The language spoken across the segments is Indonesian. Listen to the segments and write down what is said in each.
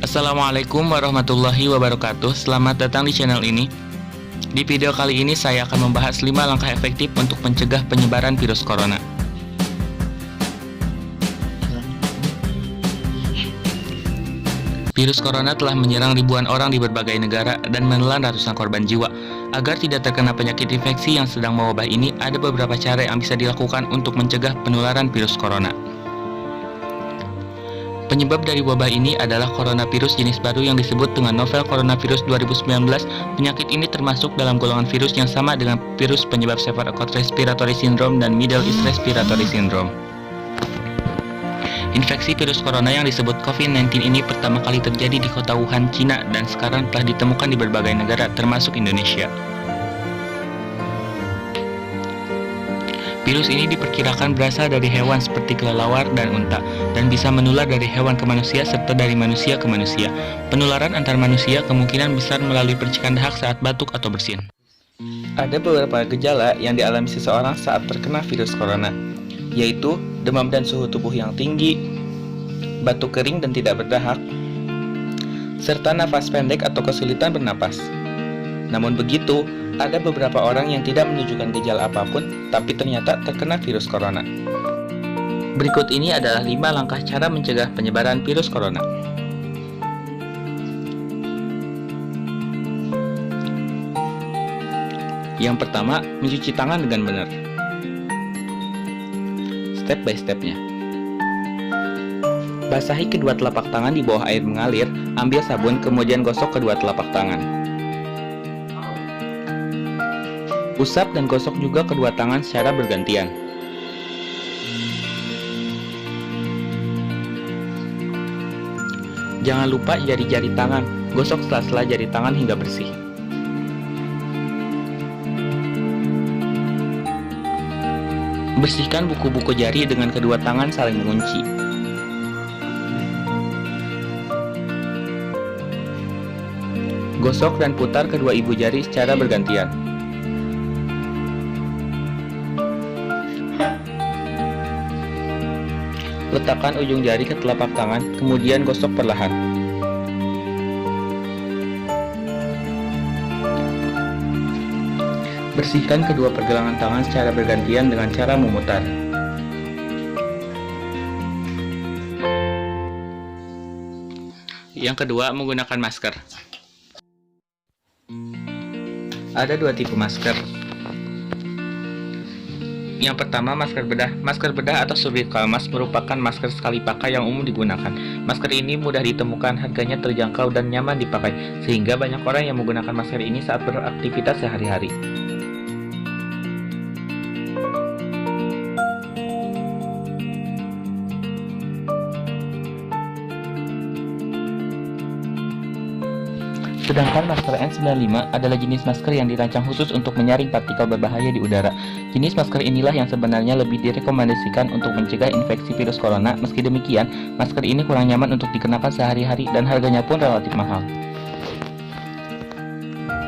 Assalamualaikum warahmatullahi wabarakatuh. Selamat datang di channel ini. Di video kali ini saya akan membahas 5 langkah efektif untuk mencegah penyebaran virus corona. Virus corona telah menyerang ribuan orang di berbagai negara dan menelan ratusan korban jiwa. Agar tidak terkena penyakit infeksi yang sedang mewabah ini, ada beberapa cara yang bisa dilakukan untuk mencegah penularan virus corona. Penyebab dari wabah ini adalah coronavirus jenis baru yang disebut dengan novel coronavirus 2019. Penyakit ini termasuk dalam golongan virus yang sama dengan virus penyebab Severe Acute Respiratory Syndrome dan Middle East Respiratory Syndrome. Infeksi virus corona yang disebut COVID-19 ini pertama kali terjadi di kota Wuhan, Cina, dan sekarang telah ditemukan di berbagai negara, termasuk Indonesia. Virus ini diperkirakan berasal dari hewan seperti kelelawar dan unta, dan bisa menular dari hewan ke manusia serta dari manusia ke manusia. Penularan antar manusia kemungkinan besar melalui percikan dahak saat batuk atau bersin. Ada beberapa gejala yang dialami seseorang saat terkena virus corona, yaitu demam dan suhu tubuh yang tinggi, batuk kering dan tidak berdahak, serta nafas pendek atau kesulitan bernapas. Namun begitu, ada beberapa orang yang tidak menunjukkan gejala apapun, tapi ternyata terkena virus corona. Berikut ini adalah 5 langkah cara mencegah penyebaran virus corona. Yang pertama, mencuci tangan dengan benar. Step by stepnya. Basahi kedua telapak tangan di bawah air mengalir, ambil sabun, kemudian gosok kedua telapak tangan. Usap dan gosok juga kedua tangan secara bergantian. Jangan lupa jari-jari tangan, gosok sela-sela jari tangan hingga bersih. Bersihkan buku-buku jari dengan kedua tangan saling mengunci. Gosok dan putar kedua ibu jari secara bergantian. Letakkan ujung jari ke telapak tangan, kemudian gosok perlahan. Bersihkan kedua pergelangan tangan secara bergantian dengan cara memutar. Yang kedua, menggunakan masker. Ada 2 tipe masker. Yang pertama, masker bedah. Masker bedah atau surgical mask merupakan masker sekali pakai yang umum digunakan. Masker ini mudah ditemukan, harganya terjangkau dan nyaman dipakai, sehingga banyak orang yang menggunakan masker ini saat beraktivitas sehari-hari. Sedangkan masker N95 adalah jenis masker yang dirancang khusus untuk menyaring partikel berbahaya di udara. Jenis masker inilah yang sebenarnya lebih direkomendasikan untuk mencegah infeksi virus corona. Meski demikian, masker ini kurang nyaman untuk dikenakan sehari-hari dan harganya pun relatif mahal.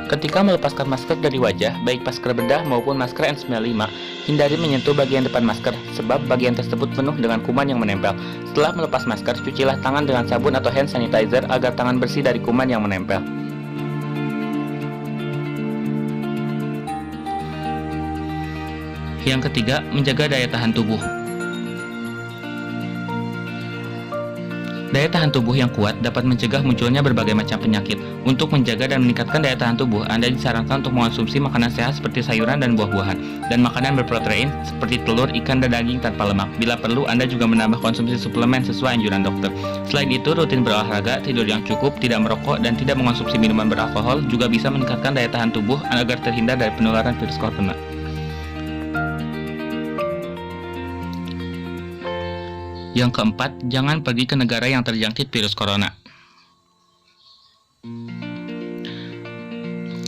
Ketika melepaskan masker dari wajah, baik masker bedah maupun masker N95, hindari menyentuh bagian depan masker, sebab bagian tersebut penuh dengan kuman yang menempel. Setelah melepas masker, cucilah tangan dengan sabun atau hand sanitizer agar tangan bersih dari kuman yang menempel. Yang ketiga, menjaga daya tahan tubuh. Daya tahan tubuh yang kuat dapat mencegah munculnya berbagai macam penyakit. Untuk menjaga dan meningkatkan daya tahan tubuh, Anda disarankan untuk mengonsumsi makanan sehat seperti sayuran dan buah-buahan, dan makanan berprotein seperti telur, ikan, dan daging tanpa lemak. Bila perlu, Anda juga menambah konsumsi suplemen sesuai anjuran dokter. Selain itu, rutin berolahraga, tidur yang cukup, tidak merokok, dan tidak mengonsumsi minuman beralkohol juga bisa meningkatkan daya tahan tubuh agar terhindar dari penularan virus corona. Yang keempat, jangan pergi ke negara yang terjangkit virus corona.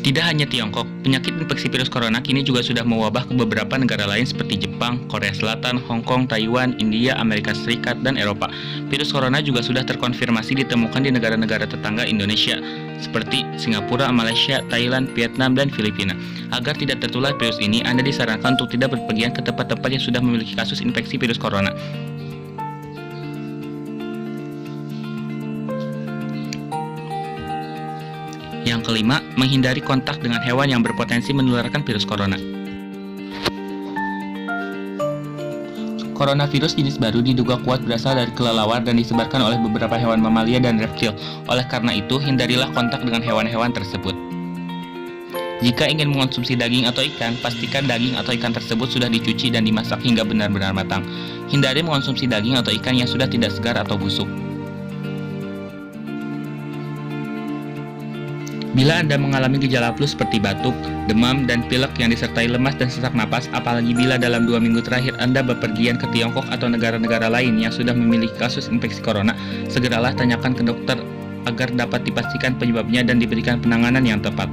Tidak hanya Tiongkok, penyakit infeksi virus corona kini juga sudah mewabah ke beberapa negara lain seperti Jepang, Korea Selatan, Hong Kong, Taiwan, India, Amerika Serikat, dan Eropa. Virus corona juga sudah terkonfirmasi ditemukan di negara-negara tetangga Indonesia, seperti Singapura, Malaysia, Thailand, Vietnam, dan Filipina. Agar tidak tertular virus ini, Anda disarankan untuk tidak berpergian ke tempat-tempat yang sudah memiliki kasus infeksi virus corona. Yang kelima, menghindari kontak dengan hewan yang berpotensi menularkan virus corona. Coronavirus jenis baru diduga kuat berasal dari kelelawar dan disebarkan oleh beberapa hewan mamalia dan reptil. Oleh karena itu, hindarilah kontak dengan hewan-hewan tersebut. Jika ingin mengonsumsi daging atau ikan, pastikan daging atau ikan tersebut sudah dicuci dan dimasak hingga benar-benar matang. Hindari mengonsumsi daging atau ikan yang sudah tidak segar atau busuk. Bila Anda mengalami gejala flu seperti batuk, demam, dan pilek yang disertai lemas dan sesak napas, apalagi bila dalam 2 minggu terakhir Anda bepergian ke Tiongkok atau negara-negara lain yang sudah memiliki kasus infeksi corona, segeralah tanyakan ke dokter agar dapat dipastikan penyebabnya dan diberikan penanganan yang tepat.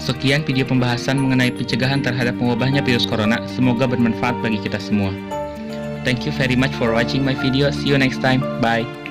Sekian video pembahasan mengenai pencegahan terhadap mewabahnya virus corona. Semoga bermanfaat bagi kita semua. Thank you very much for watching my video. See you next time. Bye.